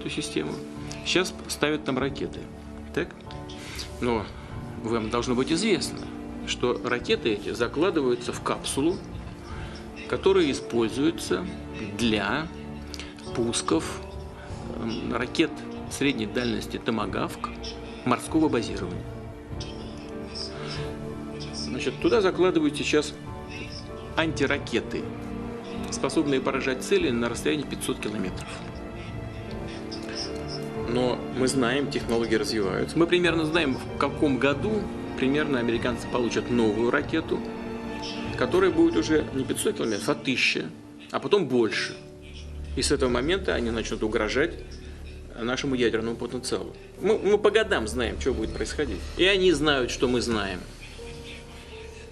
эту систему. Сейчас ставят там ракеты. Так? Но вам должно быть известно, что ракеты эти закладываются в капсулу, которая используется для пусков ракет средней дальности «Томагавк» морского базирования. Значит, туда закладывают сейчас антиракеты, способные поражать цели на расстоянии 500 километров. Но мы знаем, технологии развиваются. Мы примерно знаем, в каком году примерно американцы получат новую ракету, которая будет уже не 500 километров, а 1000, а потом больше. И с этого момента они начнут угрожать нашему ядерному потенциалу. Мы по годам знаем, что будет происходить. И они знают, что мы знаем.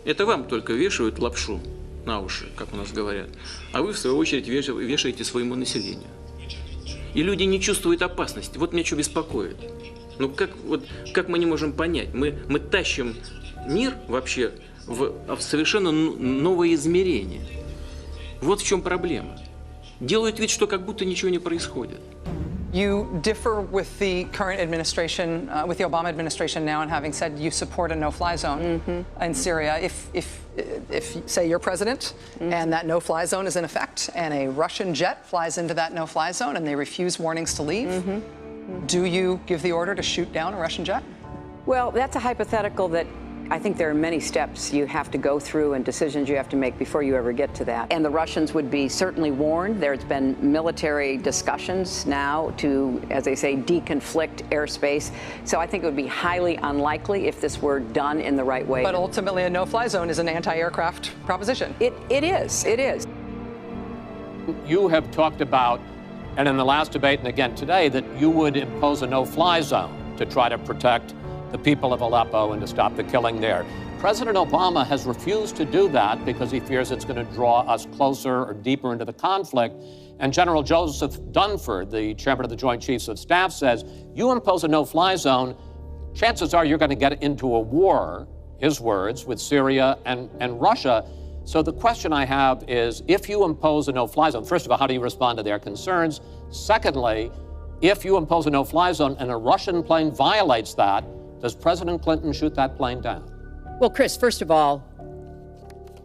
Это вам только вешают лапшу на уши, как у нас говорят. А вы, в свою очередь, вешаете своему населению. И люди не чувствуют опасности. Вот меня что беспокоит. Ну как мы не можем понять? Мы тащим мир вообще в совершенно новое измерение. Вот в чем проблема. Делают вид, что как будто ничего не происходит. You differ with the current administration, with the Obama administration now, and having said you support a no-fly zone in Syria. If say you're president, and that no-fly zone is in effect, and a Russian jet flies into that no-fly zone, and they refuse warnings to leave, do you give the order to shoot down a Russian jet? Well, that's a hypothetical that I think there are many steps you have to go through and decisions you have to make before you ever get to that. And the Russians would be certainly warned. There's been military discussions now to, as they say, deconflict airspace. So I think it would be highly unlikely if this were done in the right way. But ultimately, a no-fly zone is an anti-aircraft proposition. It is. It is. You have talked about, and in the last debate and again today, that you would impose a no-fly zone to try to protect the people of Aleppo and to stop the killing there. President Obama has refused to do that because he fears it's going to draw us closer or deeper into the conflict. And General Joseph Dunford, the chairman of the Joint Chiefs of Staff, says, you impose a no-fly zone, chances are you're going to get into a war, his words, with Syria and Russia. So the question I have is, if you impose a no-fly zone, first of all, how do you respond to their concerns? Secondly, if you impose a no-fly zone and a Russian plane violates that, does President Clinton shoot that plane down? Well, Chris, first of all,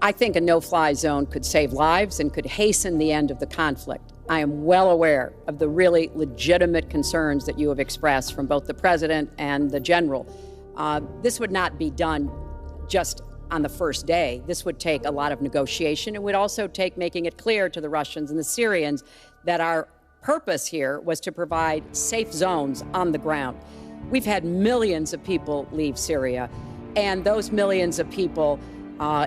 I think a no-fly zone could save lives and could hasten the end of the conflict. I am well aware of the really legitimate concerns that you have expressed from both the president and the general. This would not be done just on the first day. This would take a lot of negotiation. It would also take making it clear to the Russians and the Syrians that our purpose here was to provide safe zones on the ground. We've had millions of people leave Syria, and those millions of people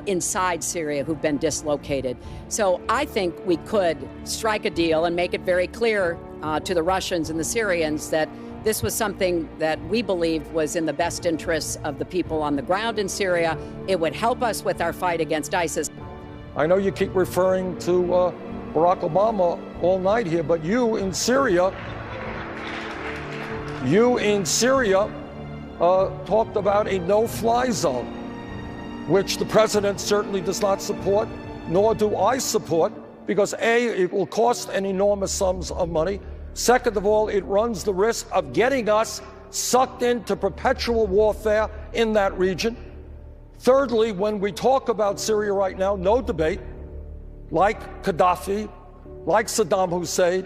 inside Syria who've been dislocated. So I think we could strike a deal and make it very clear to the Russians and the Syrians that this was something that we believed was in the best interests of the people on the ground in Syria. It would help us with our fight against ISIS. I know you keep referring to Barack Obama all night here, but you in Syria talked about a no-fly zone, which the president certainly does not support, nor do I support, because A, it will cost an enormous sums of money. Second of all, it runs the risk of getting us sucked into perpetual warfare in that region. Thirdly, when we talk about Syria right now, no debate, like Gaddafi, like Saddam Hussein,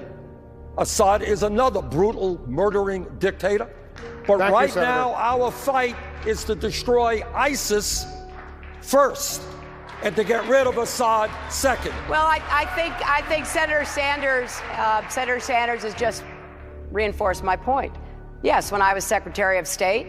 Assad is another brutal, murdering dictator. But right now, our fight is to destroy ISIS first and to get rid of Assad second. Well, I think Senator Sanders has just reinforced my point. Yes, when I was Secretary of State,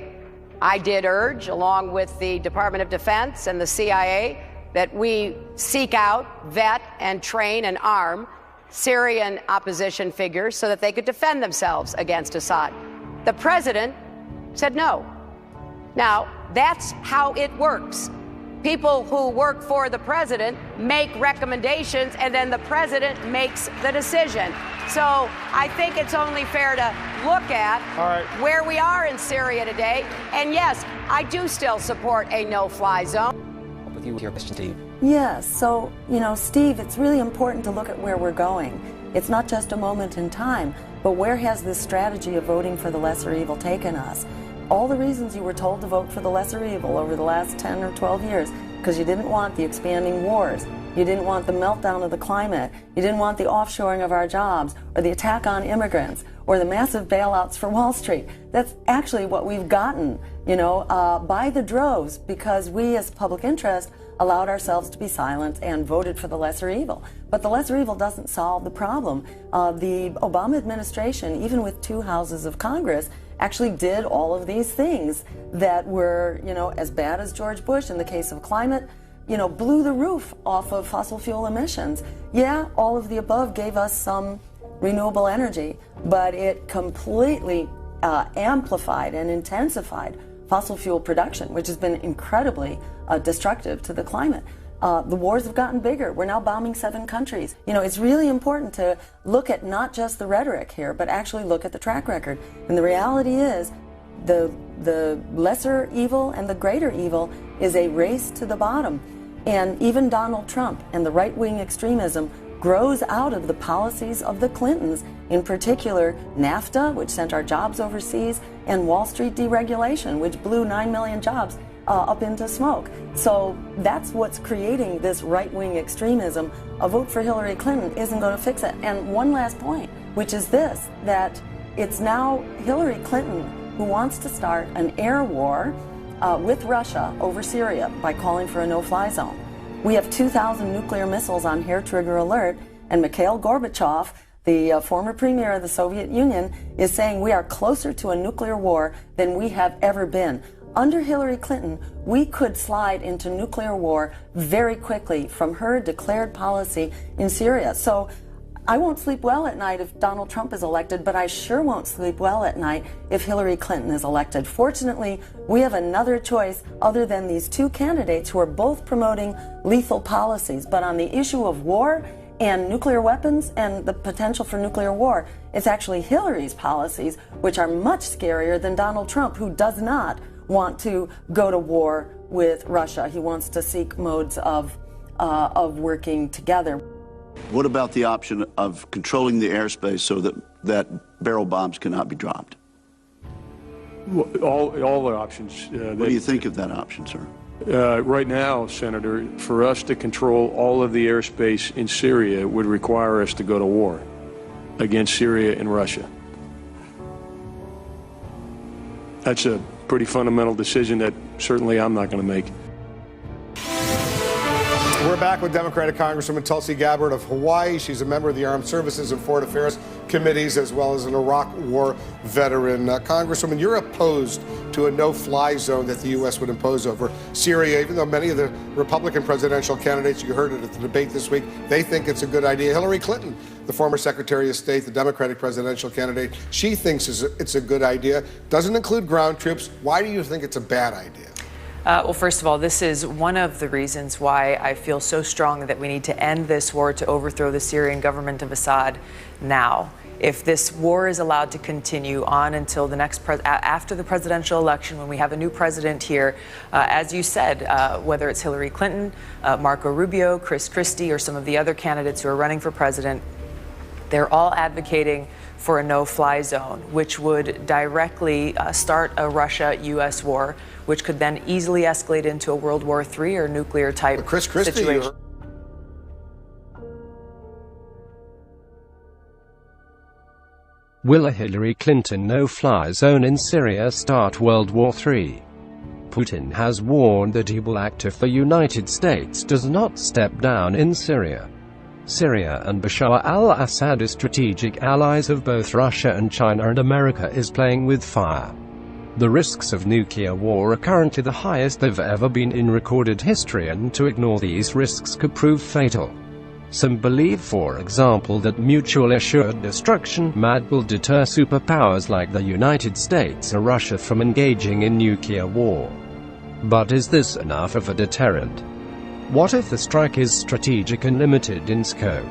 I did urge, along with the Department of Defense and the CIA, that we seek out, vet, and train and arm Syrian opposition figures so that they could defend themselves against Assad. The president said no. Now, that's how it works. People who work for the president make recommendations, and then the president makes the decision. So I think it's only fair to look at where we are in Syria today. And yes, I do still support a no-fly zone. With you, your question, Steve. Yes, so, Steve, it's really important to look at where we're going. It's not just a moment in time, but where has this strategy of voting for the lesser evil taken us? All the reasons you were told to vote for the lesser evil over the last 10 or 12 years, because you didn't want the expanding wars, you didn't want the meltdown of the climate, you didn't want the offshoring of our jobs, or the attack on immigrants, or the massive bailouts for Wall Street. That's actually what we've gotten, by the droves, because we as public interest allowed ourselves to be silent and voted for the lesser evil. But the lesser evil doesn't solve the problem. The Obama administration, even with 2 houses of Congress, actually did all of these things that were, as bad as George Bush in the case of climate, blew the roof off of fossil fuel emissions. Yeah, all of the above gave us some renewable energy, but it completely amplified and intensified fossil fuel production, which has been incredibly destructive to the climate. The wars have gotten bigger. We're now bombing 7 countries. It's really important to look at not just the rhetoric here, but actually look at the track record. And the reality is the lesser evil and the greater evil is a race to the bottom. And even Donald Trump and the right-wing extremism grows out of the policies of the Clintons, in particular NAFTA, which sent our jobs overseas, and Wall Street deregulation, which blew 9 million jobs up into smoke. So that's what's creating this right-wing extremism. A vote for Hillary Clinton isn't going to fix it. And one last point, which is this, that it's now Hillary Clinton who wants to start an air war with Russia over Syria by calling for a no-fly zone. We have 2,000 nuclear missiles on hair-trigger alert, and Mikhail Gorbachev, the former premier of the Soviet Union, is saying we are closer to a nuclear war than we have ever been. Under Hillary Clinton, we could slide into nuclear war very quickly from her declared policy in Syria. So I won't sleep well at night if Donald Trump is elected, but I sure won't sleep well at night if Hillary Clinton is elected. Fortunately, we have another choice other than these 2 candidates who are both promoting lethal policies. But on the issue of war and nuclear weapons and the potential for nuclear war, it's actually Hillary's policies, which are much scarier than Donald Trump, who does not want to go to war with Russia. He wants to seek modes of working together. What about the option of controlling the airspace so that barrel bombs cannot be dropped? All the options. What do you think of that option, sir? Right now, Senator, for us to control all of the airspace in Syria would require us to go to war against Syria and Russia. That's a pretty fundamental decision that certainly I'm not going to make. We're back with Democratic Congresswoman Tulsi Gabbard of Hawaii. She's a member of the Armed Services and Foreign Affairs Committees, as well as an Iraq War veteran. Congresswoman, you're opposed to a no-fly zone that the U.S. would impose over Syria, even though many of the Republican presidential candidates, you heard it at the debate this week, they think it's a good idea. Hillary Clinton, the former Secretary of State, the Democratic presidential candidate, she thinks it's a good idea. Doesn't include ground troops. Why do you think it's a bad idea? Well, first of all, this is one of the reasons why I feel so strongly that we need to end this war to overthrow the Syrian government of Assad now. If this war is allowed to continue on until the next after the presidential election, when we have a new president here, as you said, whether it's Hillary Clinton, Marco Rubio, Chris Christie, or some of the other candidates who are running for president, they're all advocating for a no-fly zone, which would directly start a Russia-U.S. war, which could then easily escalate into a World War III or nuclear-type situation. Will a Hillary Clinton no-fly zone in Syria start World War III? Putin has warned that he will act if the United States does not step down in Syria. Syria and Bashar al-Assad are strategic allies of both Russia and China, and America is playing with fire. The risks of nuclear war are currently the highest they've ever been in recorded history, and to ignore these risks could prove fatal. Some believe, for example, that mutually assured destruction will deter superpowers like the United States or Russia from engaging in nuclear war. But is this enough of a deterrent? What if the strike is strategic and limited in scope?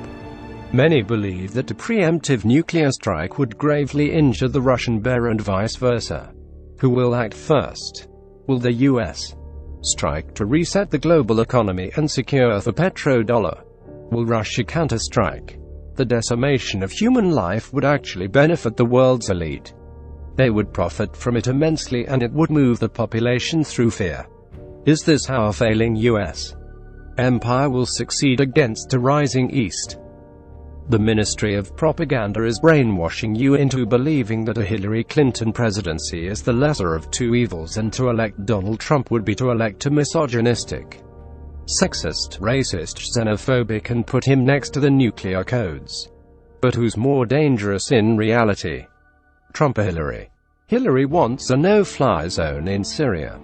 Many believe that a preemptive nuclear strike would gravely injure the Russian bear and vice versa. Who will act first? Will the U.S. strike to reset the global economy and secure the petrodollar? Will Russia counter-strike? The decimation of human life would actually benefit the world's elite. They would profit from it immensely, and it would move the population through fear. Is this how a failing U.S. empire will succeed against a rising East? The Ministry of Propaganda is brainwashing you into believing that a Hillary Clinton presidency is the lesser of two evils, and to elect Donald Trump would be to elect a misogynistic, sexist, racist, xenophobic, and put him next to the nuclear codes. But who's more dangerous in reality? Trump or Hillary? Hillary wants a no-fly zone in Syria.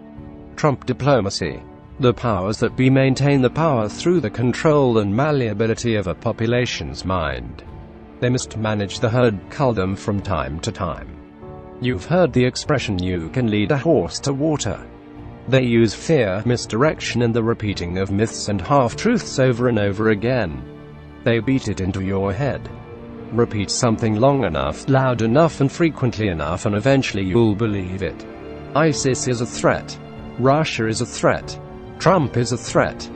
Trump diplomacy. The powers that be maintain the power through the control and malleability of a population's mind. They must manage the herd, cull them from time to time. You've heard the expression, you can lead a horse to water. They use fear, misdirection, and the repeating of myths and half-truths over and over again. They beat it into your head. Repeat something long enough, loud enough, and frequently enough, and eventually you'll believe it. ISIS is a threat. Russia is a threat. Trump is a threat.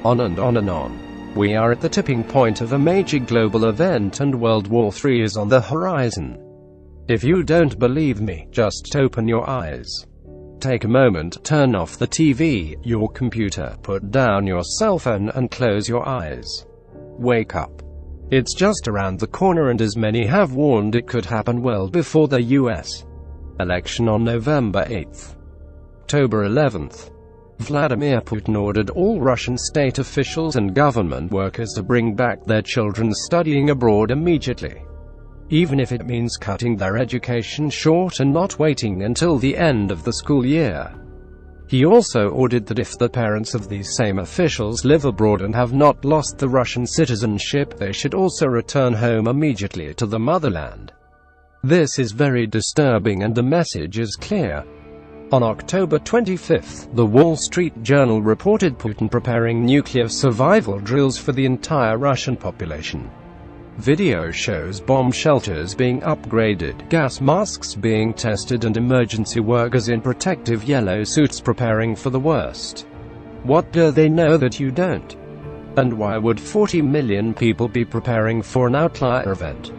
On and on and on. We are at the tipping point of a major global event, and World War III is on the horizon. If you don't believe me, just open your eyes. Take a moment, turn off the TV, your computer, put down your cell phone, and close your eyes. Wake up. It's just around the corner, and as many have warned, it could happen well before the U.S. election on November 8th. October 11th. Vladimir Putin ordered all Russian state officials and government workers to bring back their children studying abroad immediately, even if it means cutting their education short and not waiting until the end of the school year. He also ordered that if the parents of these same officials live abroad and have not lost the Russian citizenship, they should also return home immediately to the motherland. This is very disturbing, and the message is clear. On October 25th, the Wall Street Journal reported Putin preparing nuclear survival drills for the entire Russian population. Video shows bomb shelters being upgraded, gas masks being tested, and emergency workers in protective yellow suits preparing for the worst. What do they know that you don't? And why would 40 million people be preparing for an outlier event?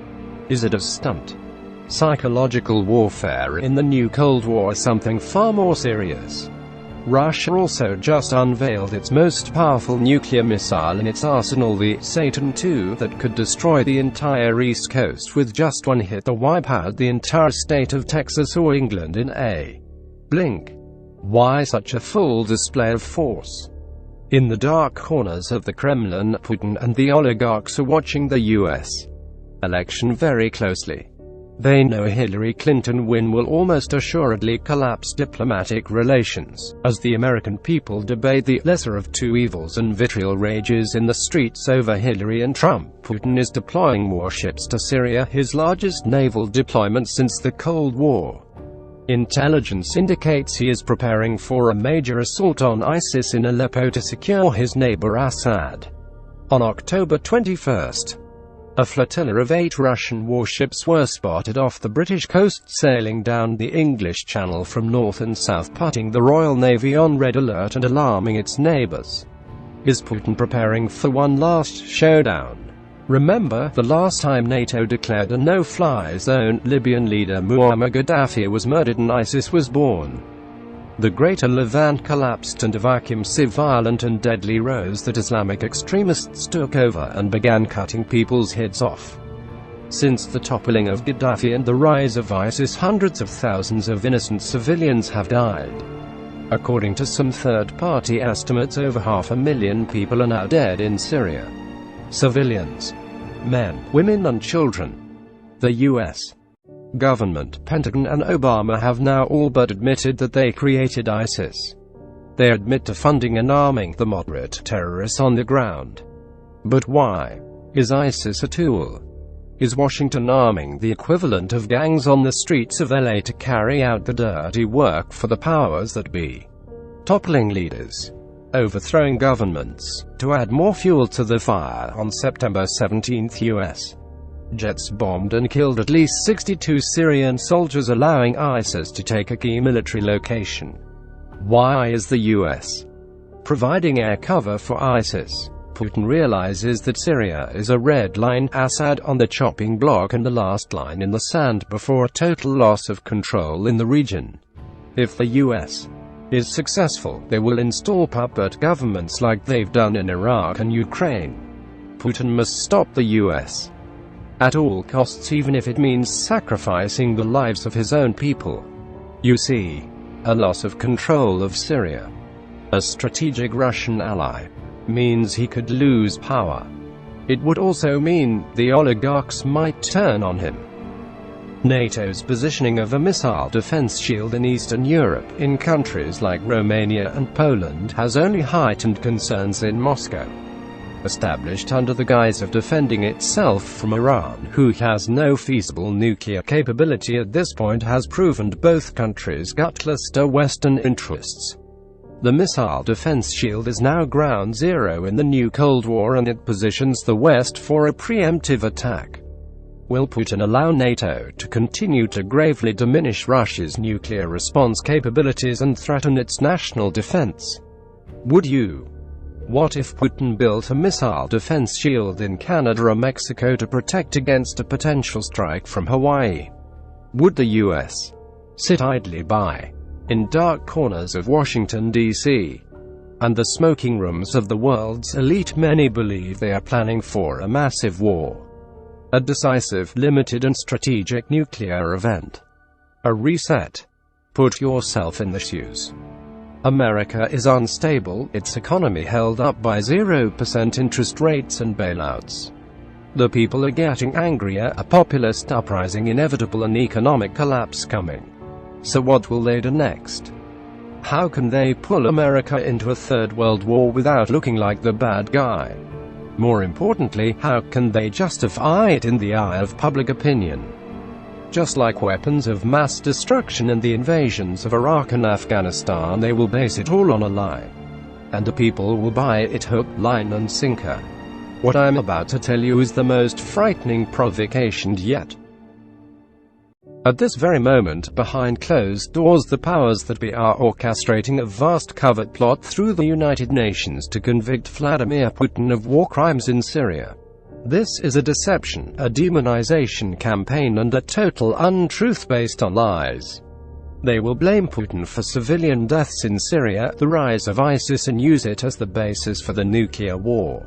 Is it a stunt? Psychological warfare in the new Cold War is something far more serious. Russia also just unveiled its most powerful nuclear missile in its arsenal, the Satan II, that could destroy the entire East Coast with just one hit, or wipe out the entire state of Texas or England in a blink. Why such a full display of force? In the dark corners of the Kremlin, Putin and the oligarchs are watching the U.S. election very closely. They know a Hillary Clinton win will almost assuredly collapse diplomatic relations, as the American people debate the lesser of two evils and vitriol rages in the streets over Hillary and Trump. Putin is deploying warships to Syria, his largest naval deployment since the Cold War. Intelligence indicates he is preparing for a major assault on ISIS in Aleppo to secure his neighbor Assad. On October 21st, a flotilla of 8 Russian warships were spotted off the British coast, sailing down the English Channel from north and south, putting the Royal Navy on red alert and alarming its neighbors. Is Putin preparing for one last showdown? Remember, the last time NATO declared a no-fly zone, Libyan leader Muammar Gaddafi was murdered and ISIS was born. The Greater Levant collapsed, and a vacuum so violent and deadly rose that Islamic extremists took over and began cutting people's heads off. Since the toppling of Gaddafi and the rise of ISIS, hundreds of thousands of innocent civilians have died. According to some third-party estimates, over 500,000 people are now dead in Syria. Civilians. Men, women and children. The U.S. government, Pentagon and Obama have now all but admitted that they created ISIS. They admit to funding and arming the moderate terrorists on the ground. But why? Is ISIS a tool? Is Washington arming the equivalent of gangs on the streets of LA to carry out the dirty work for the powers that be? Toppling leaders, overthrowing governments, to add more fuel to the fire. On September 17th, U.S. jets bombed and killed at least 62 Syrian soldiers, allowing ISIS to take a key military location. Why is the U.S. providing air cover for ISIS? Putin realizes that Syria is a red line, Assad on the chopping block, and the last line in the sand before a total loss of control in the region. If the US is successful, they will install puppet governments like they've done in Iraq and Ukraine. Putin must stop the US at all costs, even if it means sacrificing the lives of his own people. You see, a loss of control of Syria, a strategic Russian ally, means he could lose power. It would also mean the oligarchs might turn on him. NATO's positioning of a missile defense shield in Eastern Europe, in countries like Romania and Poland, has only heightened concerns in Moscow. Established under the guise of defending itself from Iran, who has no feasible nuclear capability at this point, has proven both countries gutless to Western interests. The missile defense shield is now ground zero in the new Cold War, and it positions the West for a preemptive attack. Will Putin allow NATO to continue to gravely diminish Russia's nuclear response capabilities and threaten its national defense? Would you? What if Putin built a missile defense shield in Canada or Mexico to protect against a potential strike from Hawaii? Would the US sit idly by in dark corners of Washington, D.C. and the smoking rooms of the world's elite? Many believe they are planning for a massive war, a decisive, limited and strategic nuclear event, a reset. Put yourself in the shoes. America is unstable, its economy held up by 0% interest rates and bailouts. The people are getting angrier, a populist uprising inevitable, and economic collapse coming. So what will they do next? How can they pull America into a third world war without looking like the bad guy? More importantly, how can they justify it in the eye of public opinion? Just like weapons of mass destruction and the invasions of Iraq and Afghanistan, they will base it all on a lie. And the people will buy it hook, line and sinker. What I'm about to tell you is the most frightening provocation yet. At this very moment, behind closed doors, the powers that be are orchestrating a vast covert plot through the United Nations to convict Vladimir Putin of war crimes in Syria. This is a deception, a demonization campaign, and a total untruth based on lies. They will blame Putin for civilian deaths in Syria, the rise of ISIS, and use it as the basis for the nuclear war.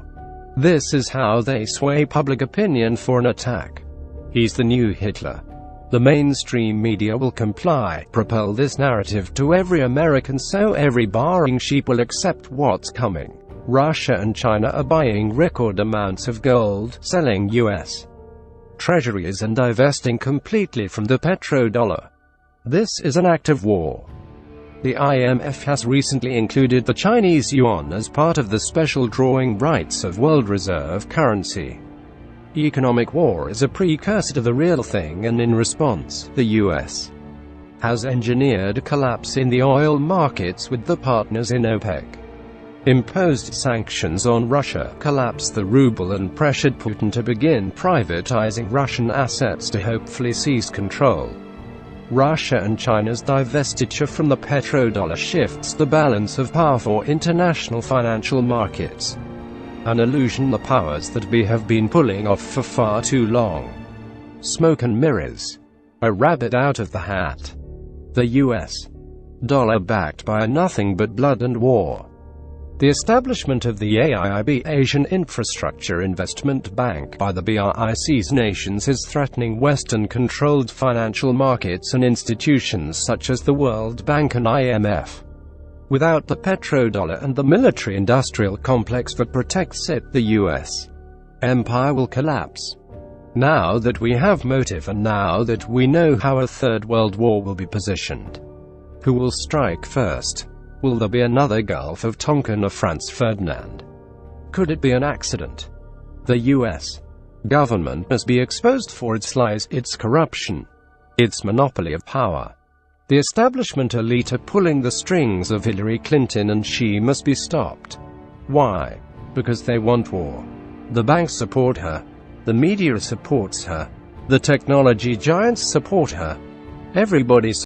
This is how they sway public opinion for an attack. He's the new Hitler. The mainstream media will comply, propel this narrative to every American, so every barring sheep will accept what's coming. Russia and China are buying record amounts of gold, selling U.S. treasuries and divesting completely from the petrodollar. This is an act of war. The IMF has recently included the Chinese yuan as part of the special drawing rights of world reserve currency. Economic war is a precursor to the real thing, and in response, the U.S. has engineered a collapse in the oil markets with the partners in OPEC. Imposed sanctions on Russia, collapsed the ruble, and pressured Putin to begin privatizing Russian assets to hopefully seize control. Russia and China's divestiture from the petrodollar shifts the balance of power for international financial markets, an illusion the powers that be have been pulling off for far too long. Smoke and mirrors. A rabbit out of the hat. The US dollar backed by nothing but blood and war. The establishment of the AIIB, Asian Infrastructure Investment Bank, by the BRICS nations is threatening Western-controlled financial markets and institutions such as the World Bank and IMF. Without the petrodollar and the military-industrial complex that protects it, the U.S. empire will collapse. Now that we have motive, and now that we know how a third world war will be positioned, who will strike first? Will there be another Gulf of Tonkin or Franz Ferdinand? Could it be an accident? The U.S. government must be exposed for its lies, its corruption, its monopoly of power. The establishment elite are pulling the strings of Hillary Clinton, and she must be stopped. Why? Because they want war. The banks support her. The media supports her. The technology giants support her. Everybody